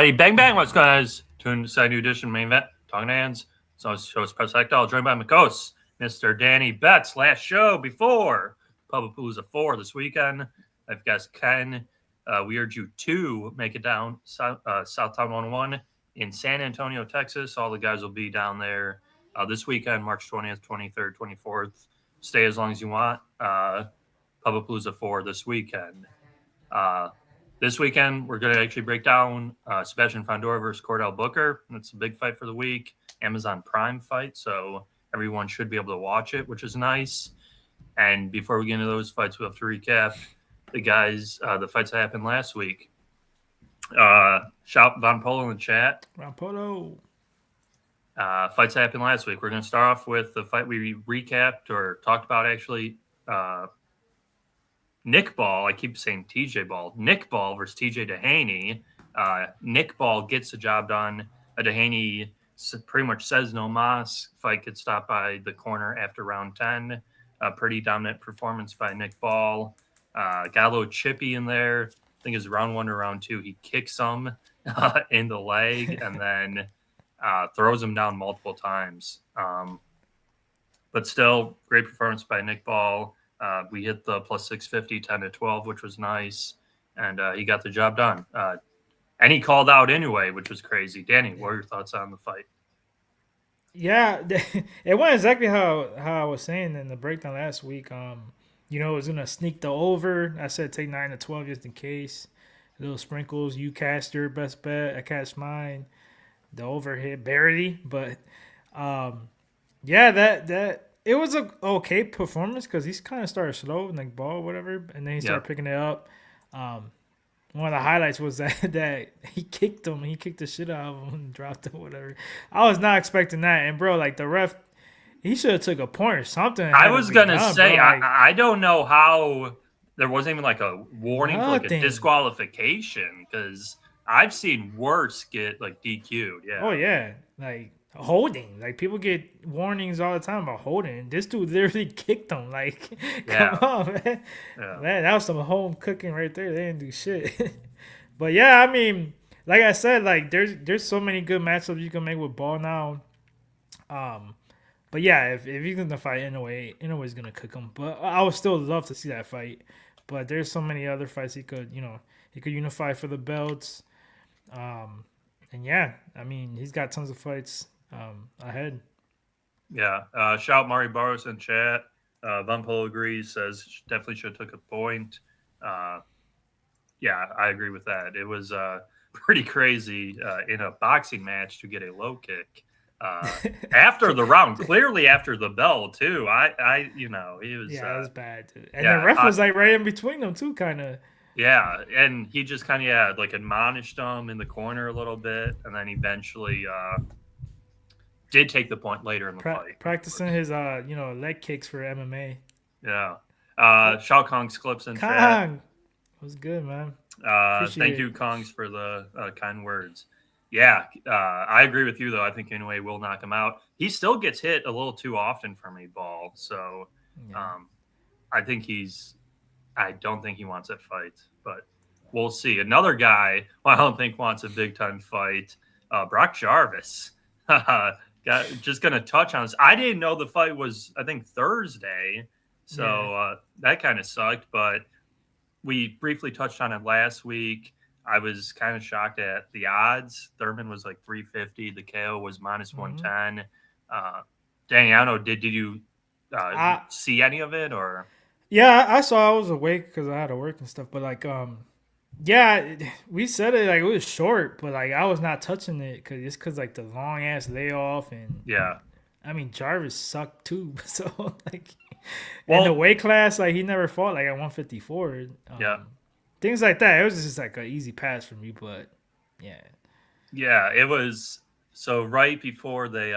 Everybody, bang bang, what's going on? Tune to the new edition main event, Talkin Hands. So show's Press Hector, joined by my co-host, Mr. Danny Betts. Last show before Palooza 4 this weekend. I've got Ken. We urge you to make it down Southtown 101 in San Antonio, Texas. All the guys will be down there this weekend, March 20th, 23rd, 24th. Stay as long as you want. Palooza 4 this weekend. This weekend, we're going to actually break down Sebastian Fundora versus Chordale Booker. It's a big fight for the week. Amazon Prime fight, so everyone should be able to watch it, which is nice. And before we get into those fights, we have to recap the fights that happened last week. Shout Von Polo in the chat. Von Polo. Fights that happened last week. We're going to start off with the fight we recapped or talked about, actually. Nick Ball, I keep saying TJ Ball. Nick Ball versus TJ Dehaney. Nick Ball gets the job done. Dehaney pretty much says no mas. Fight gets stopped by the corner after round 10. A pretty dominant performance by Nick Ball. Got a little chippy in there. I think it's round 1 or round 2. He kicks him in the leg and then throws him down multiple times. But still, great performance by Nick Ball. We hit the plus 650, 10-12, which was nice. And he got the job done. And he called out anyway, which was crazy. Danny, what are your thoughts on the fight? Yeah, it went exactly how I was saying in the breakdown last week. It was gonna sneak the over. I said take 9-12 just in case. Little sprinkles. You cast your best bet. I cast mine. The over hit barely, but yeah, that it was a okay performance because he's kind of started slow, like ball, whatever, and then he started picking it up. One of the highlights was that he kicked him. He kicked the shit out of him and dropped him, whatever. I was not expecting that. And, bro, like, the ref, he should have took a point or something. I was going to say, I don't know how there wasn't even, like, a warning for, like, a disqualification because I've seen worse get, like, DQ'd. Yeah. Oh, yeah. Like, holding. Like, people get warnings all the time about holding. This dude literally kicked him. Like, come on, man. Yeah. Man, that was some home cooking right there. They didn't do shit. But, yeah, I mean, like I said, like, there's so many good matchups you can make with Ball now. But, yeah, if he's going to fight Inoue's going to cook him. But I would still love to see that fight. But there's so many other fights he could unify for the belts. And, yeah, I mean, he's got tons of fights ahead. Yeah. Shout Mari Barros in chat. Von Polo agrees, says definitely should have took a point. Yeah, I agree with that. It was pretty crazy in a boxing match to get a low kick after the round, clearly after the bell too. It was it was bad too. And the ref was like right in between them too, kind of. Yeah, and he just kind of like admonished him in the corner a little bit, and then eventually did take the point later in the fight. Practicing his leg kicks for MMA. Yeah. Shao Kong's clips in chat. It was good, man. Thank you, Kongs, for the kind words. Yeah, I agree with you, though. I think Inoue will knock him out. He still gets hit a little too often from a ball. So I don't think he wants that fight. But we'll see. Another guy who I don't think wants a big-time fight, Brock Jarvis. Just going to touch on this. I didn't know the fight was, I think, Thursday. So that kind of sucked. But we briefly touched on it last week. I was kind of shocked at the odds. Thurman was like 350. The KO was minus 110. Danny, I don't know. Did you see any of it or? Yeah, I saw. I was awake because I had to work and stuff. But like, we said it like it was short, but like I was not touching it because like the long ass layoff and I mean Jarvis sucked too. So like in the weight class, like he never fought like at 154. Things like that. It was just like an easy pass for me, but yeah, it was. So right before they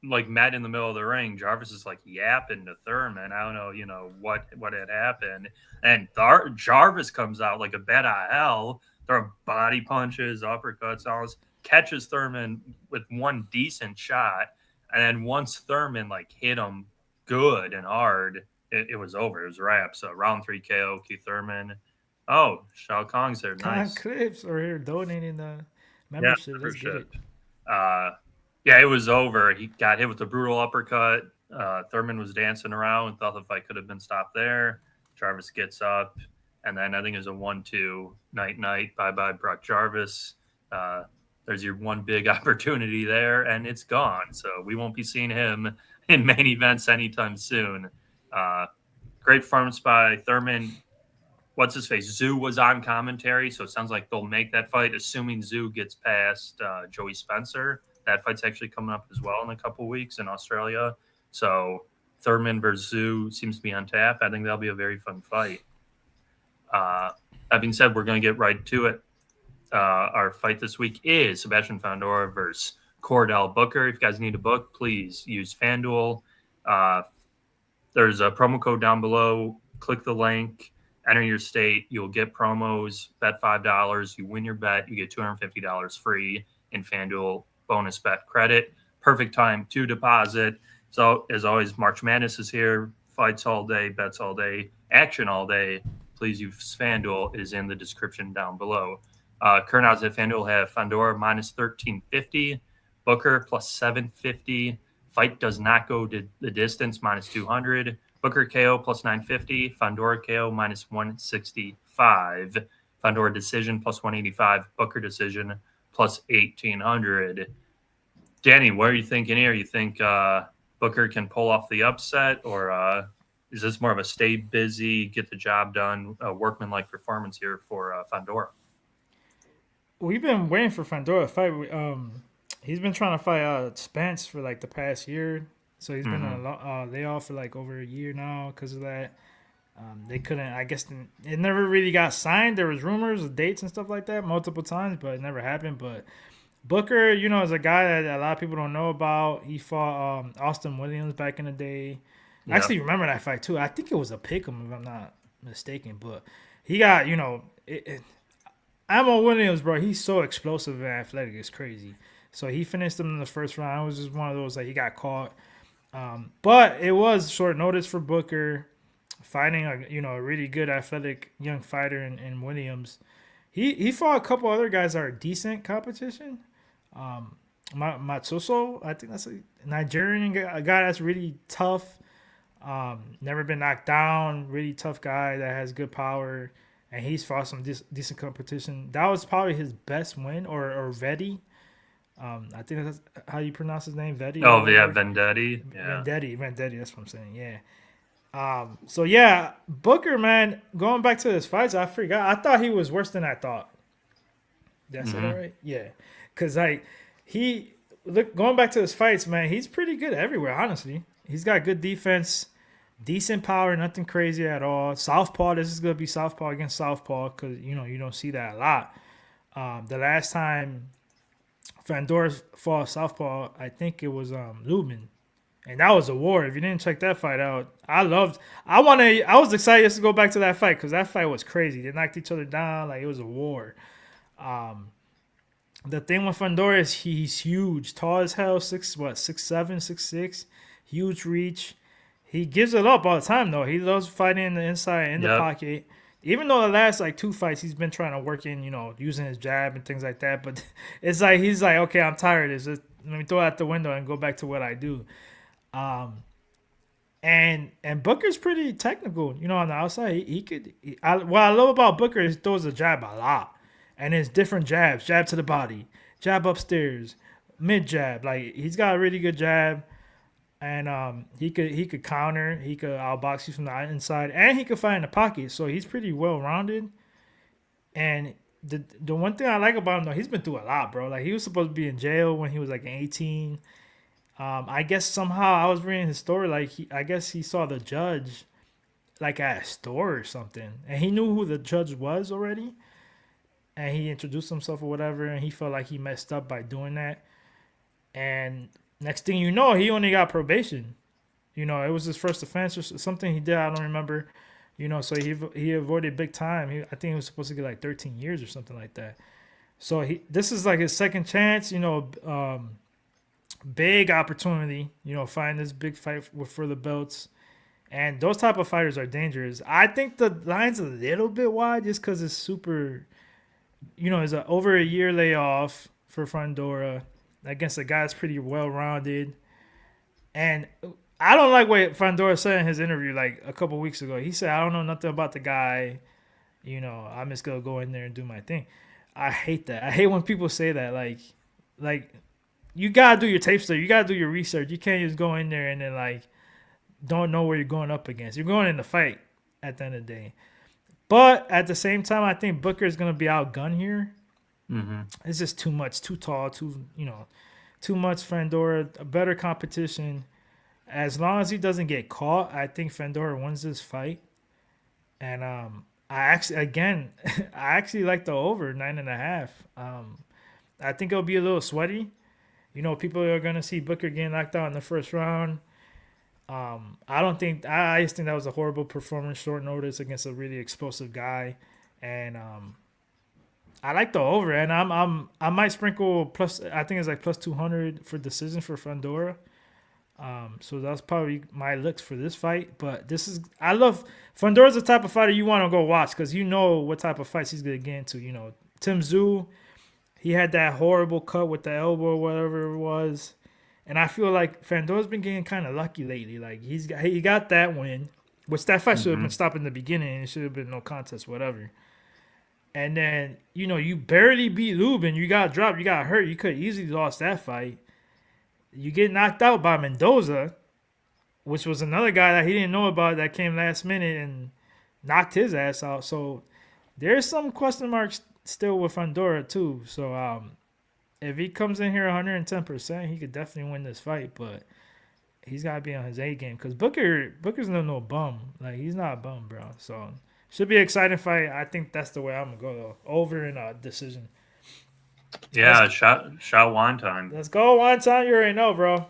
like met in the middle of the ring, Jarvis is like yapping to Thurman. I don't know, what had happened, and Jarvis comes out like a bat out of hell, throwing body punches, uppercuts, all this, catches Thurman with one decent shot, and then once Thurman like hit him good and hard, it was over. It was wrapped. So round 3 KO, Keith Thurman. Oh, Shao Kong's there. Con Nice. Clips are here donating the Yeah, membership. Let's get membership. it. Yeah, it was over. He got hit with a brutal uppercut. Thurman was dancing around and thought the fight could have been stopped there. Jarvis gets up, and then I think it was a 1-2 night night. Bye bye, Brock Jarvis. Uh, there's your one big opportunity there, and it's gone. So we won't be seeing him in main events anytime soon. Uh, Great performance by Thurman. What's his face? Zoo was on commentary, so it sounds like they'll make that fight, assuming Zoo gets past Joey Spencer. That fight's actually coming up as well in a couple weeks in Australia. So Thurman versus Zoo seems to be on tap. I think that'll be a very fun fight. Uh, that being said, we're going to get right to it. Our fight this week is Sebastian Fundora versus Chordale Booker. If you guys need a book, please use FanDuel. Uh, there's a promo code down below. Click the link, enter your state. You'll get promos. Bet $5. You win your bet. You get $250 free in FanDuel bonus bet credit. Perfect time to deposit. So, as always, March Madness is here. Fights all day, bets all day, action all day. Please use FanDuel. It is in the description down below. Current odds at FanDuel have Fundora minus 1350, Booker plus 750. Fight does not go to the distance, minus 200. Booker KO plus 950. Fundora KO minus 165. Fundora decision plus 185. Booker decision plus 1800. Danny, what are you thinking here? You think Booker can pull off the upset, or is this more of a stay busy, get the job done, workman-like performance here for Fundora? We've been waiting for Fundora to fight. He's been trying to fight Spence for like the past year, so he's been on a layoff for like over a year now because of that. They couldn't. I guess it never really got signed. There was rumors of dates and stuff like that multiple times, but it never happened. But Booker, is a guy that a lot of people don't know about. He fought Austin Williams back in the day. I actually remember that fight too. I think it was a pick'em if I'm not mistaken. But he got, Amo Williams, bro. He's so explosive and athletic. It's crazy. So he finished him in the first round. It was just one of those like he got caught. But it was short notice for Booker fighting a really good athletic young fighter in Williams. He fought a couple other guys that are decent competition. Matsuso, I think that's a Nigerian guy, a guy that's really tough. Never been knocked down. Really tough guy that has good power, and he's fought some decent competition. That was probably his best win, or Vetti. I think that's how you pronounce his name, Vetti. Oh yeah, Vendetti. Yeah. Vendetti. That's what I'm saying. Yeah. So yeah, Booker, man, going back to his fights, I forgot. I thought he was worse than I thought. Did I say that right? Yeah. Cause like going back to his fights, man, he's pretty good everywhere, honestly. He's got good defense, decent power, nothing crazy at all. Southpaw, this is gonna be Southpaw against Southpaw, because you don't see that a lot. The last time Fundora fought Southpaw, I think it was Lubin. And that was a war. If you didn't check that fight out, I was excited just to go back to that fight because that fight was crazy. They knocked each other down like it was a war. The thing with Fundora is he's huge, tall as hell, 6'7", 6'6", huge reach. He gives it up all the time though. He loves fighting in the inside, in the pocket. Even though the last like 2 fights he's been trying to work in, using his jab and things like that. But it's like he's like, okay, I'm tired of this. Let me throw it out the window and go back to what I do. And Booker's pretty technical, on the outside. What I love about Booker is he throws a jab a lot, and it's different jabs: jab to the body, jab upstairs, mid jab. Like he's got a really good jab, and he could counter, he could outbox you from the inside, and he could fight in the pocket. So he's pretty well rounded. And the one thing I like about him though, he's been through a lot, bro. Like he was supposed to be in jail when he was like 18. I guess somehow I was reading his story. Like I guess he saw the judge like at a store or something, and he knew who the judge was already, and he introduced himself or whatever, and he felt like he messed up by doing that. And next thing you know, he only got probation. It was his first offense or something he did. I don't remember. So he avoided big time. I think he was supposed to get like 13 years or something like that. So this is like his second chance. Big opportunity, find this big fight for the belts. And those type of fighters are dangerous. I think the line's a little bit wide just because it's super, it's over a year layoff for Fundora against a guy that's pretty well rounded. And I don't like what Fundora said in his interview like a couple weeks ago. He said, I don't know nothing about the guy. I'm just going to go in there and do my thing. I hate that. I hate when people say that. Like you got to do your tape study. You got to do your research. You can't just go in there and then, like, don't know where you're going up against. You're going in the fight at the end of the day. But at the same time, I think Booker is going to be outgunned here. Mm-hmm. It's just too much, too tall, too much Fundora, a better competition. As long as he doesn't get caught, I think Fundora wins this fight. And I actually like the over 9.5. I think it'll be a little sweaty. People are gonna see Booker getting knocked out in the first round. I just think that was a horrible performance, short notice against a really explosive guy, and I like the over, and I might sprinkle plus. I think it's like plus 200 for decision for Fundora. So that's probably my looks for this fight. But I love Fundora's the type of fighter you want to go watch because you know what type of fights he's gonna get into. Tim Tszyu, he had that horrible cut with the elbow or whatever it was. And I feel like Fundora's been getting kind of lucky lately. Like he got that win, which that fight should have been stopped in the beginning. It should have been no contest, whatever. And then you barely beat Lubin. You got dropped. You got hurt. You could have easily lost that fight. You get knocked out by Mendoza, which was another guy that he didn't know about that came last minute and knocked his ass out. So there's some question marks still with Fundora too. So if he comes in here 110%, he could definitely win this fight. But he's got to be on his A game because Booker's no bum. Like, he's not a bum, bro. So should be an exciting fight. I think that's the way I'm gonna go though. Over in a decision. Yeah, shot one time. Let's go one time. You already know, bro.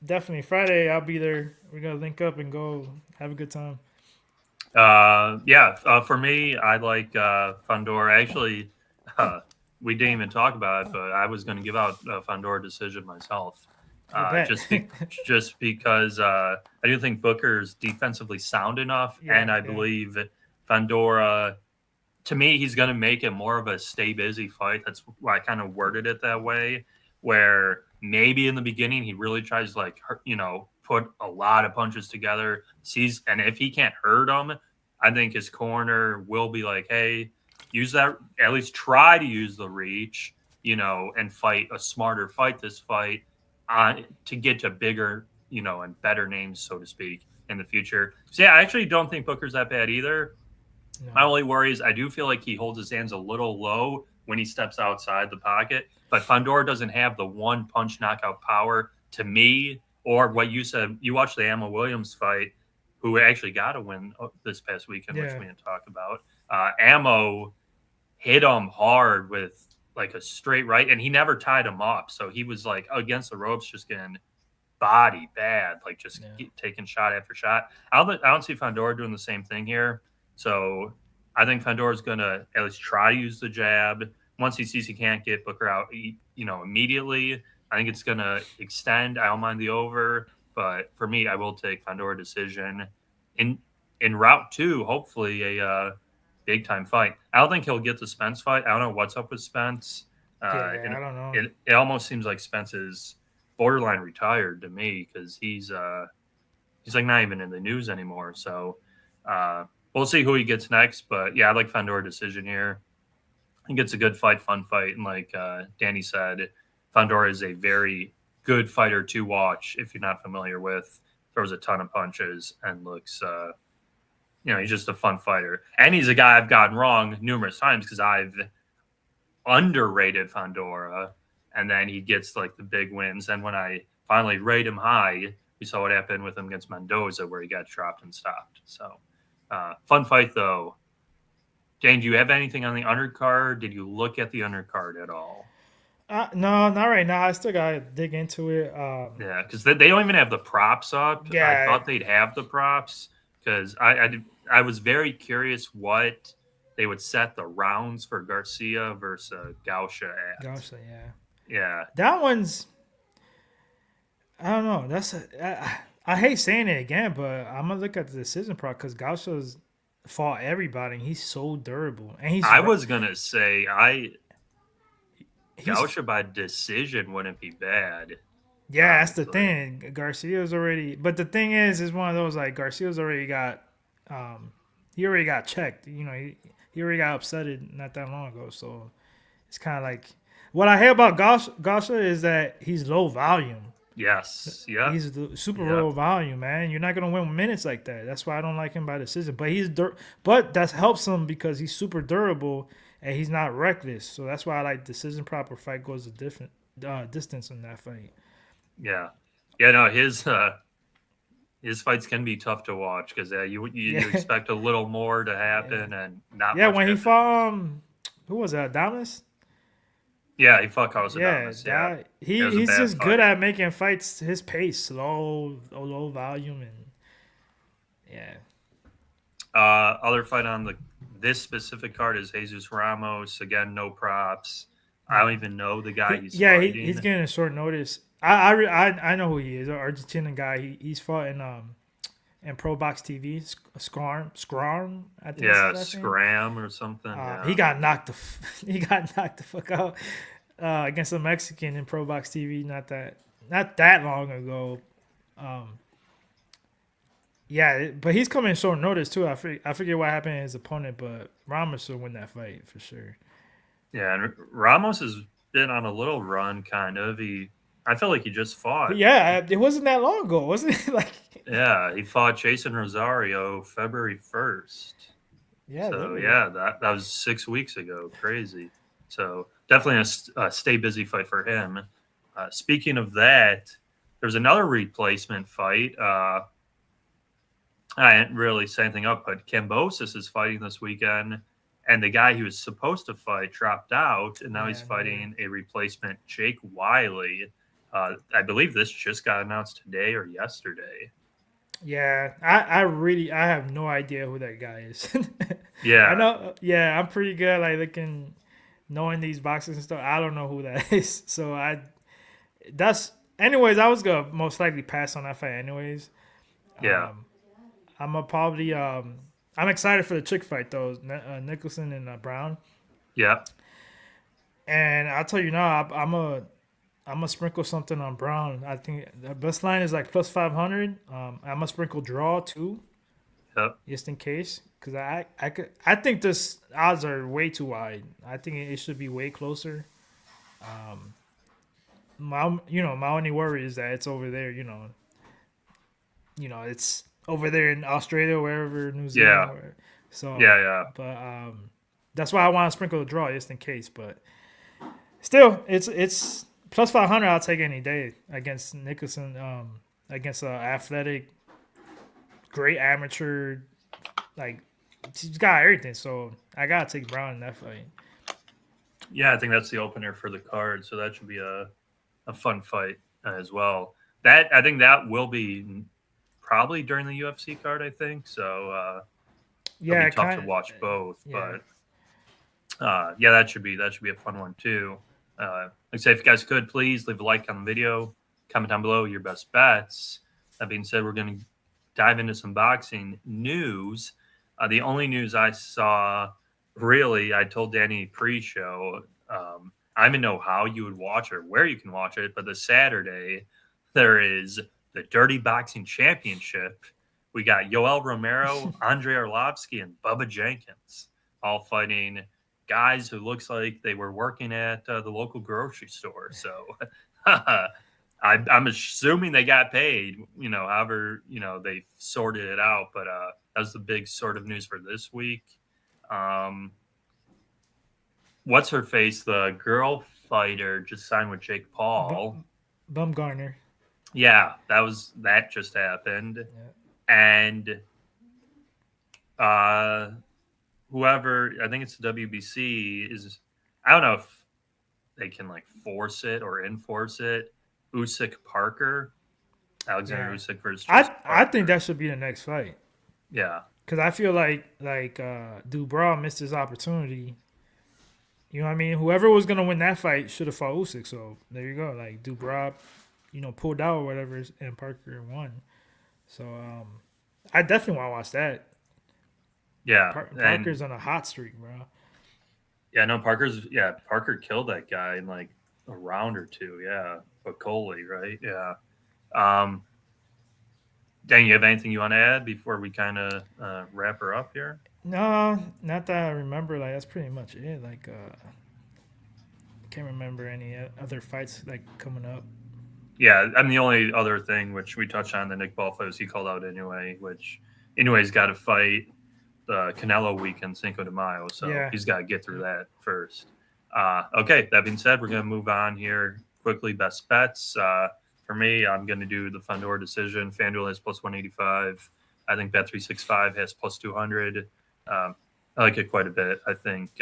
Definitely Friday. I'll be there. We're gonna link up and go have a good time. For me, I like Fundora. Actually, we didn't even talk about it, but I was going to give out a Fundora decision myself. Just because I do think Booker's defensively sound enough, and I believe Fundora. To me, he's going to make it more of a stay busy fight. That's why I kind of worded it that way, where maybe in the beginning he really tries to put a lot of punches together, and if he can't hurt him, I think his corner will be like, hey, use that, at least try to use the reach, and fight a smarter fight this fight to get to bigger, and better names, so to speak, in the future. So, I actually don't think Booker's that bad either. No. My only worry is I do feel like he holds his hands a little low when he steps outside the pocket, but Fundora doesn't have the one punch knockout power to me, or what you said. You watched the Ammo Williams fight, who actually got a win this past weekend, which we didn't talk about. Ammo hit him hard with like a straight right, and he never tied him up. So he was like against the ropes, just getting body bad, like just taking shot after shot. I don't see Fundora doing the same thing here. So I think Fundora's going to at least try to use the jab. Once he sees he can't get Booker out, immediately, I think it's going to extend. I don't mind the over, but for me, I will take Fundora decision. In route 2, hopefully a big time fight. I don't think he'll get the Spence fight. I don't know what's up with Spence. I don't know. It almost seems like Spence is borderline retired to me because he's like not even in the news anymore. So we'll see who he gets next. But yeah, I like Fundora decision here. I think it's a good fight, fun fight. And like Danny said, Fundora is a very good fighter to watch if you're not familiar with. Throws a ton of punches and looks, he's just a fun fighter. And he's a guy I've gotten wrong numerous times because I've underrated Fundora. And then he gets like the big wins. And when I finally rate him high, we saw what happened with him against Mendoza where he got dropped and stopped. So fun fight, though. Dane, do you have anything on the undercard? Did you look at the undercard at all? No, not right now. I still got to dig into it. Yeah, because they don't even have the props up. Yeah. I thought they'd have the props because I was very curious what they would set the rounds for Garcia versus Gausha at. Gausha, yeah. Yeah. That one's, I don't know. I hate saying it again, but I'm gonna look at the decision pro because Gaucho's fought everybody. And he's so durable, and I was gonna say he's Gaucho by decision wouldn't be bad, yeah. That's the honestly. thing. Garcia's already, but the thing is one of those like Garcia's already got, um, he already got checked. You know, he already got upsetted not that long ago. So it's kind of like what I hear about Gaucho is that he's low volume. Yes. Yep. He's the super Yep. low volume, man. You're not gonna win minutes like that. That's why I don't like him by decision. But but that helps him because he's super durable and he's not reckless. So that's why I like decision proper fight goes a different distance in that fight. Yeah. Yeah. No, his fights can be tough to watch because you Yeah, expect a little more to yeah, happen and not yeah. much When he happens. fought, who was that? Adamas? Yeah, he fucked House Yeah, Adamas. Yeah, that it was a he's bad just good fight. at making fights his pace, low volume, and yeah. Other fight on this specific card is Jesus Ramos. Again, no props. I don't even know the guy he's He's fighting. getting a short notice. I know who he is. An Argentinian guy. He's fought in Pro Box TV. Scrum. I think that's his Yeah, last name. Scram or something. He Yeah, got knocked he got knocked the fuck out against a Mexican in Pro Box TV. Not that long ago. Um, yeah, but he's coming short notice too. I forget what happened to his opponent, but Ramos will win that fight for sure. yeah. And Ramos has been on a little run, kind of. I feel like he just fought. Yeah, it wasn't that long ago, wasn't it? Like, Yeah, he fought Jason Rosario February 1st. yeah, So literally. yeah, that was 6 weeks ago. Crazy. So definitely a stay busy fight for him. Speaking of that, there's another replacement fight. I didn't really say anything up, but Cambosis is fighting this weekend, and the guy he was supposed to fight dropped out, and now he's Yeah, fighting a replacement, Jake Wiley. I believe this just got announced today or yesterday. yeah. I have no idea who that guy is. I Yeah, know. Yeah, I'm pretty good like looking, knowing these boxes and stuff. I don't know who that is. So that's anyways. I was gonna most likely pass on that fight anyways. yeah, Um, I'm gonna probably I'm excited for the chick fight though, Nicholson and Brown. yeah. And I'll tell you now, I'm gonna sprinkle something on Brown. I think the best line is like plus 500. I'm gonna sprinkle draw too, Yep. just in case, because I think this odds are way too wide. I think it should be way closer. Um, my only worry is that it's over there. It's over there in Australia, wherever New Zealand, Yeah. where, so. Yeah. Yeah. But that's why I want to sprinkle the draw just in case. But still, it's plus 500. I'll take any day against Nicholson. Against an athletic, great amateur, like he's got everything. So I gotta take Brown in that fight. Yeah, I think that's the opener for the card, so that should be a fun fight as well. That I think that will be probably during the UFC card. I think so. It'll be Yeah, tough to kind. watch both, Yeah, but yeah, that should be a fun one too. Like I say, if you guys could please leave a like on the video, comment down below your best bets. That being said, we're going to dive into some boxing news. The only news I saw, really, I told Danny pre-show. I don't even know how you would watch it or where you can watch it, but this Saturday there is the Dirty Boxing Championship. We got Yoel Romero, Andre Arlovsky, and Bubba Jenkins all fighting guys who looks like they were working at the local grocery store. So I'm assuming they got paid, however, they sorted it out. But that's the big sort of news for this week. Um, what's her face? The girl fighter just signed with Jake Paul. Bumgarner. Yeah, that just happened. Yeah. And uh whoever, I think it's the WBC, is, I don't know if they can like force it or enforce it. Usyk Parker, Alexander Yeah. Usyk versus Chase I think Parker. that should be the next fight Yeah, because I feel like Dubraw missed his opportunity. You know what I mean? Whoever was gonna win that fight should have fought Usyk. So there you go. Like Dubraw, pulled out or whatever, and Parker won. So I definitely want to watch that. Yeah, and Parker's on a hot streak, bro. yeah, no, Parker killed that guy in like a round or two. Yeah, but Coley, right? Yeah. Um, Dan, you have anything you want to add before we kind of wrap her up here? No, not that I remember. Like that's pretty much it. Like can't remember any other fights like coming up. Yeah, I mean the only other thing which we touched on the Nick Ball fight was he called out anyway, which anyway's got to fight the Canelo weekend Cinco de Mayo, so Yeah. he's got to get through Yep. that first. Okay, that being said, we're going to move on here quickly. Best bets. For me, I'm going to do the Fundora decision. FanDuel has plus 185. I think Bet365 has plus 200. I like it quite a bit. I think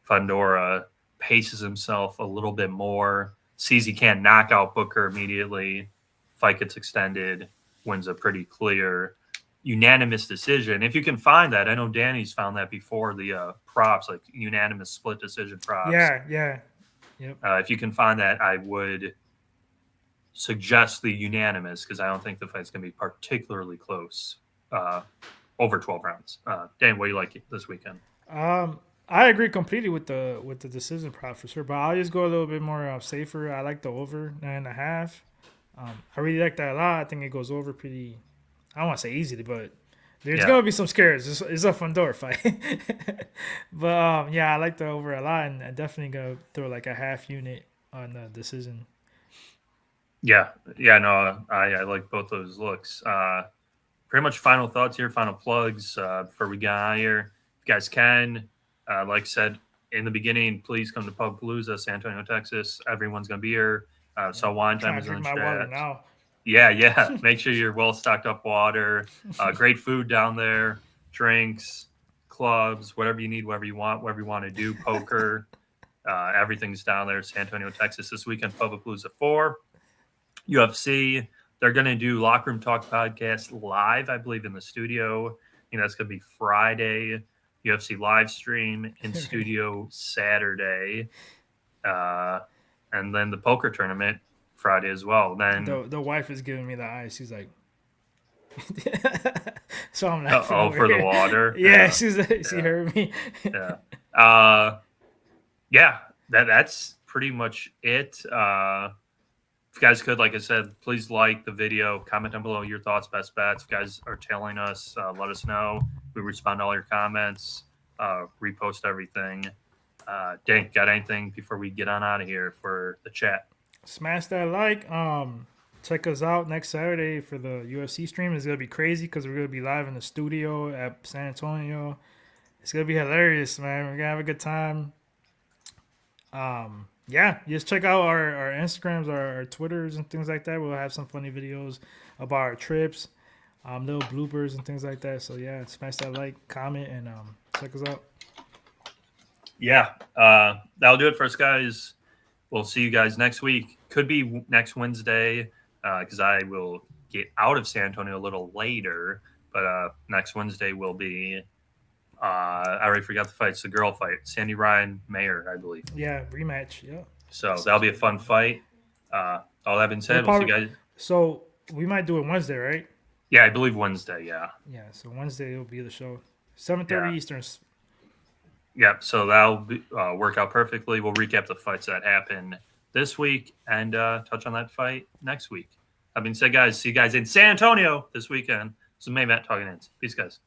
Fundora paces himself a little bit more, sees he can't knock out Booker immediately. Fight gets extended, wins a pretty clear unanimous decision. If you can find that, I know Danny's found that before the props, like unanimous split decision props. Yeah. Yeah. Yep. If you can find that, I would suggest the unanimous because I don't think the fight's going to be particularly close over 12 rounds. Dan, what do you like this weekend? I agree completely with the decision prop for sure, but I'll just go a little bit more safer. I like the over 9.5. I really like that a lot. I think it goes over pretty. I don't want to say easily, but there's gonna be some scares. It's a Fundora fight, but yeah, I like the over a lot, and I definitely gonna throw like a half unit on the decision. Yeah, no, I like both those looks. Pretty much final thoughts here, final plugs before we get out of here. If you guys can, like I said in the beginning, please come to Pubpalooza, San Antonio, Texas. Everyone's going to be here. So wine time is in the Drink my water chat. now. Yeah. Make sure you're well stocked up water. Great food down there, drinks, clubs, whatever you need, whatever you want to do. Poker, everything's down there. San Antonio, Texas this weekend. Pubpalooza 4. UFC, they're going to do Locker Room Talk podcast live, I believe, in the studio. That's going to be Friday. UFC live stream in studio Saturday. And then the poker tournament Friday as well. Then the wife is giving me the eyes. She's like, so I'm laughing. For the water. Yeah, she heard me. Yeah. That's pretty much it. If you guys could, like I said, please like the video, comment down below your thoughts, best bets. If you guys are telling us, let us know. We respond to all your comments, repost everything. Dan, got anything before we get on out of here for the chat? Smash that like. Check us out next Saturday for the UFC stream. It's gonna be crazy because we're gonna be live in the studio at San Antonio. It's gonna be hilarious, man. We're gonna have a good time. Yeah, just check out our Instagrams, our Twitters, and things like that. We'll have some funny videos about our trips, little bloopers and things like that. So yeah, smash that like, comment, and check us out. Yeah, that'll do it for us, guys. We'll see you guys next week. Could be next Wednesday because I will get out of San Antonio a little later. But next Wednesday will be. I already forgot the fight. It's the girl fight. Sandy Ryan Mayer, I believe. Yeah, rematch. Yeah. So that'll be a fun fight. All that being said, we'll see you guys. So we might do it Wednesday, right? Yeah, I believe Wednesday. Yeah. Yeah. So Wednesday will be the show, 7:30 Eastern. Yep. So that'll work out perfectly. We'll recap the fights that happened this week and touch on that fight next week. That being said, guys, see you guys in San Antonio this weekend. This is Main Event Talkin Hands. Peace, guys.